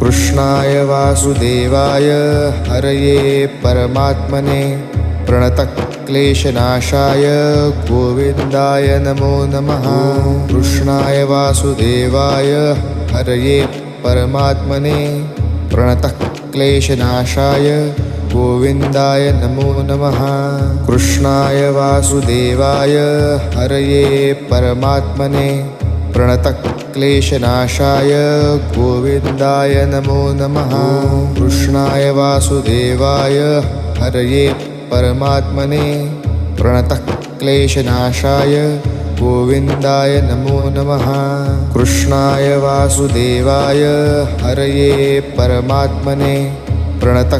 कृष्णाय वासुदेवाय हरये परमात्मने प्रणतक्लेशनाशाय गोविन्दाय नमो नमः। कृष्णाय वासुदेवाय हरये परमात्मने प्रणतक्लेशनाशाय गोविन्दाय नमो नमः। कृष्णाय वासुदेवाय हरये परमात्मने प्रणतक्लेशनाशाय गोविन्दाय नमो नमः। कृष्णाय वासुदेवाय हरये परमात्मने प्रणतक्लेशनाशाय गोविन्दाय नमो नमः। कृष्णाय वासुदेवाय हरये परमात्मने प्रणत